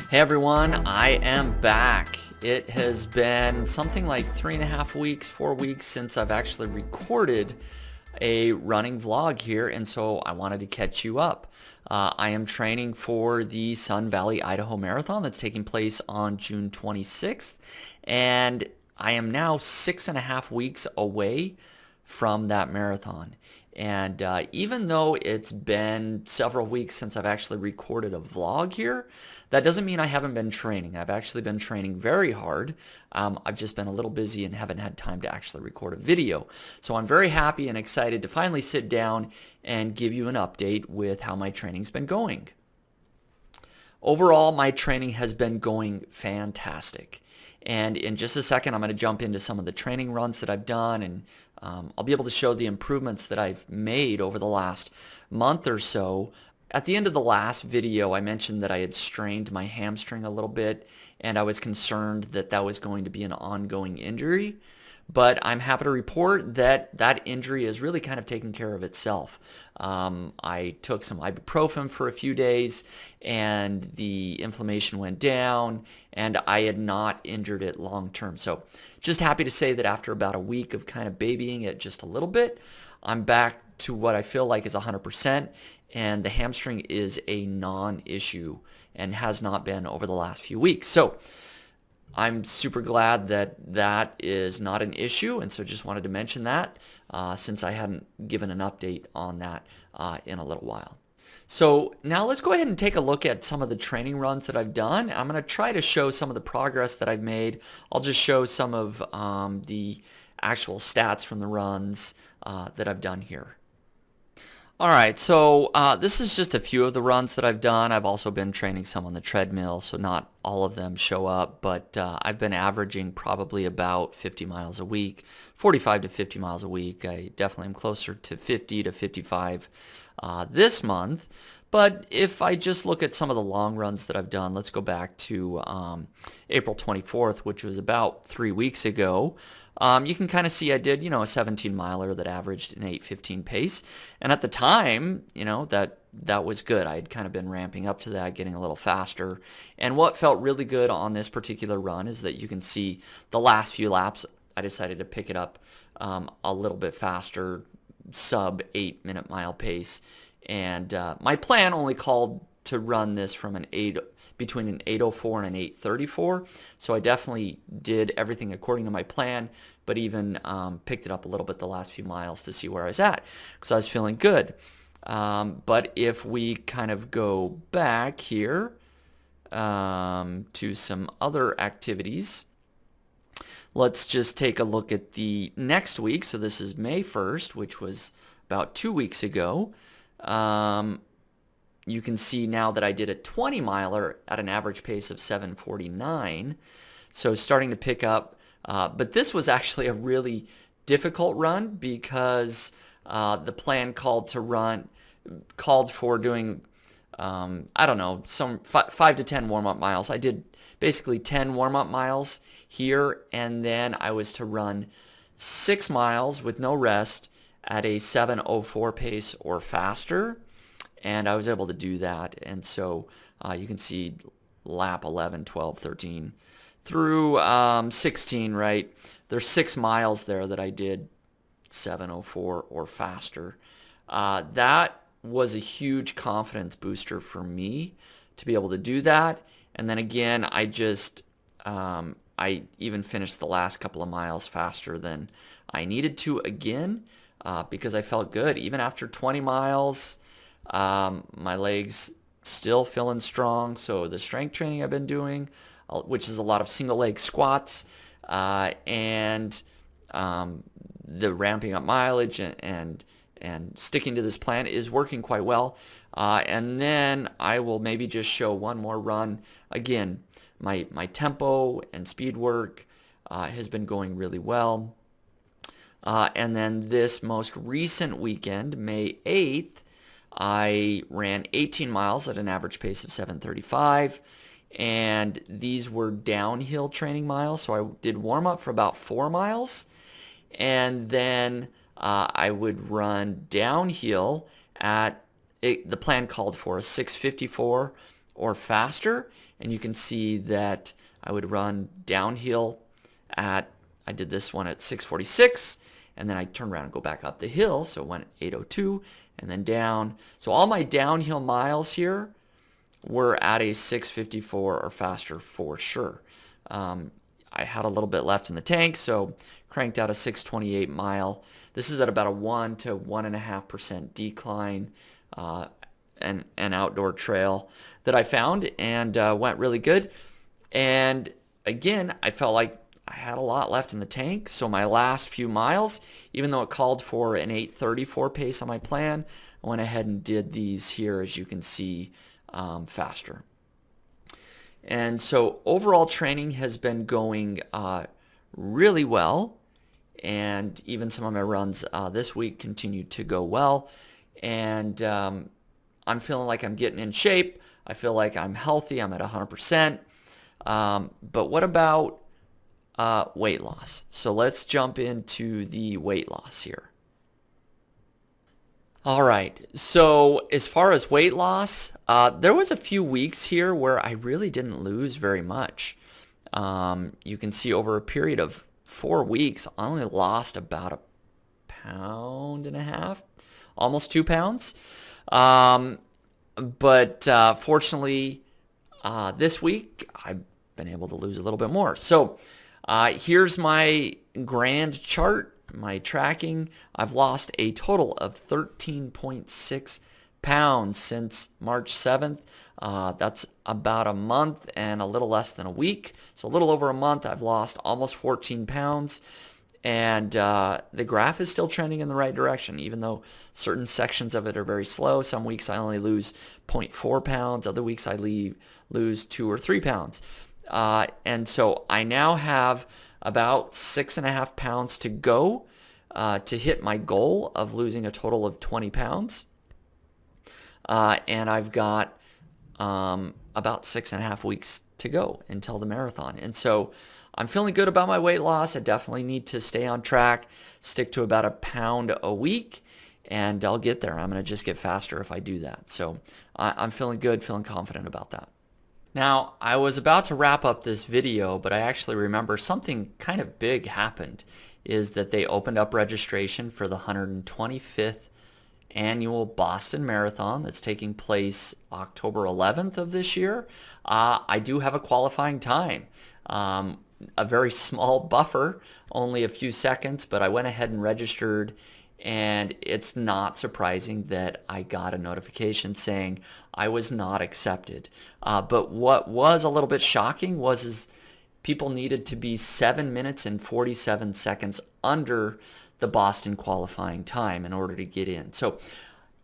Hey everyone, I am back. It has been something like 3.5 weeks, 4 weeks since I've actually recorded a running vlog here, and so I wanted to catch you up. I am training for the Sun Valley, Idaho Marathon that's taking place on June 26th, and I am now 6.5 weeks away from that marathon. And even though it's been several weeks since I've actually recorded a vlog here, that doesn't mean I haven't been training. I've actually been training very hard. I've just been a little busy and haven't had time to actually record a video. So I'm very happy and excited to finally sit down and give you an update with how my training's been going. Overall, my training has been going fantastic. And in just a second, I'm going to jump into some of the training runs that I've done, and I'll be able to show the improvements that I've made over the last month or so. At the end of the last video, I mentioned that I had strained my hamstring a little bit, and I was concerned that that was going to be an ongoing injury. But I'm happy to report that that injury is really kind of taken care of itself. I took some ibuprofen for a few days and the inflammation went down, and I had not injured it long term. So just happy to say that after about a week of kind of babying it just a little bit, I'm back to what I feel like is 100%, and the hamstring is a non-issue and has not been over the last few weeks. So I'm super glad that that is not an issue, and so just wanted to mention that since I hadn't given an update on that in a little while. So now let's go ahead and take a look at some of the training runs that I've done. I'm going to try to show some of the progress that I've made. I'll just show some of the actual stats from the runs that I've done here. All right, so this is just a few of the runs that I've done. I've also been training some on the treadmill, so not all of them show up, but I've been averaging probably about 50 miles a week, 45 to 50 miles a week. I definitely am closer to 50 to 55 this month. But if I just look at some of the long runs that I've done, let's go back to April 24th, which was about 3 weeks ago. You can kind of see I did, a 17 miler that averaged an 8:15 pace. And at the time, that was good. I had kind of been ramping up to that, getting a little faster. And what felt really good on this particular run is that you can see the last few laps, I decided to pick it up a little bit faster, sub 8-minute mile pace. And my plan only called to run this from between an 8:04 and an 8:34. So I definitely did everything according to my plan, but even picked it up a little bit the last few miles to see where I was at because I was feeling good. But if we kind of go back here to some other activities, let's just take a look at the next week. So this is May 1st, which was about 2 weeks ago. You can see now that I did a 20 miler at an average pace of 7:49. So starting to pick up, but this was actually a really difficult run because the plan called for doing, I don't know, some 5 to 10 warm-up miles. I did basically 10 warm-up miles here, and then I was to run 6 miles with no rest at a 7:04 pace or faster, and I was able to do that. And so you can see lap 11, 12, 13 through 16, right? There's 6 miles there that I did 7:04 or faster. That was a huge confidence booster for me to be able to do that. And then again, I even finished the last couple of miles faster than I needed to again because I felt good. Even after 20 miles, my legs still feeling strong. So the strength training I've been doing, which is a lot of single leg squats, and the ramping up mileage and sticking to this plan is working quite well. And then I will maybe just show one more run. Again, my tempo and speed work has been going really well. And then this most recent weekend, May 8th, I ran 18 miles at an average pace of 7:35, and these were downhill training miles. So I did warm up for about 4 miles, and then I would run downhill at the plan called for a 6:54 or faster, and you can see that I would run downhill I did this one at 6:46, and then I turned around and go back up the hill, so it went at 8:02, and then down. So all my downhill miles here were at a 6:54 or faster for sure. I had a little bit left in the tank, so cranked out a 6:28 mile. This is at about a 1 to 1.5% decline, an outdoor trail that I found, and went really good. And again, I felt like I had a lot left in the tank, so my last few miles, even though it called for an 8:34 pace on my plan, I went ahead and did these here, as you can see, faster. And so overall training has been going really well, and even some of my runs this week continued to go well, and I'm feeling like I'm getting in shape. I feel like I'm healthy. I'm at 100%. But what about weight loss? So let's jump into the weight loss here. All right, so as far as weight loss, there was a few weeks here where I really didn't lose very much. You can see over a period of 4 weeks, I only lost about 1.5 pounds, almost 2 pounds. But fortunately, this week, I've been able to lose a little bit more. So here's my grand chart. My tracking, I've lost a total of 13.6 pounds since March 7th. That's about a month and a little less than a week. So a little over a month, I've lost almost 14 pounds. And the graph is still trending in the right direction, even though certain sections of it are very slow. Some weeks I only lose 0.4 pounds. Other weeks I lose 2 or 3 pounds. And so I now have about 6.5 pounds to go to hit my goal of losing a total of 20 pounds. And I've got about 6.5 weeks to go until the marathon. And so I'm feeling good about my weight loss. I definitely need to stay on track, stick to about 1 pound a week, and I'll get there. I'm going to just get faster if I do that. So I'm feeling good, feeling confident about that. Now, I was about to wrap up this video, but I actually remember something kind of big happened, is that they opened up registration for the 125th annual Boston Marathon that's taking place October 11th of this year. I do have a qualifying time, a very small buffer, only a few seconds, but I went ahead and registered, and it's not surprising that I got a notification saying I was not accepted. But what was a little bit shocking was people needed to be 7 minutes and 47 seconds under the Boston qualifying time in order to get in. So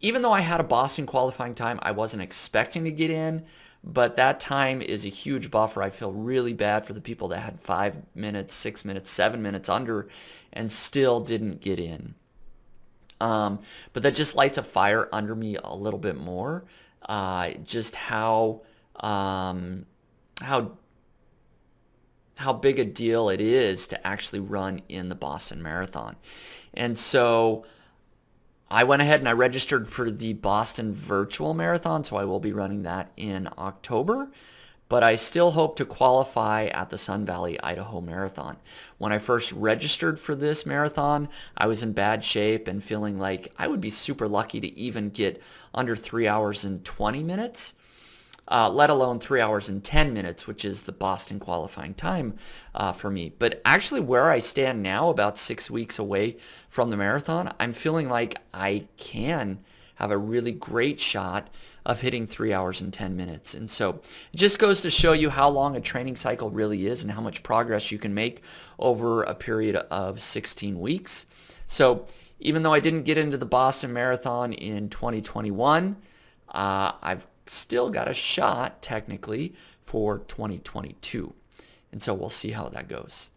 even though I had a Boston qualifying time, I wasn't expecting to get in, but that time is a huge buffer. I feel really bad for the people that had 5 minutes, 6 minutes, 7 minutes under and still didn't get in. But that just lights a fire under me a little bit more. Just how big a deal it is to actually run in the Boston Marathon. And so I went ahead and I registered for the Boston Virtual Marathon, so I will be running that in October. But I still hope to qualify at the Sun Valley, Idaho Marathon. When I first registered for this marathon, I was in bad shape and feeling like I would be super lucky to even get under 3 hours and 20 minutes, let alone 3 hours and 10 minutes, which is the Boston qualifying time for me. But actually where I stand now, about 6 weeks away from the marathon, I'm feeling like I can have a really great shot of hitting 3 hours and 10 minutes. And so it just goes to show you how long a training cycle really is and how much progress you can make over a period of 16 weeks. So even though I didn't get into the Boston Marathon in 2021, I've still got a shot technically for 2022. And so we'll see how that goes.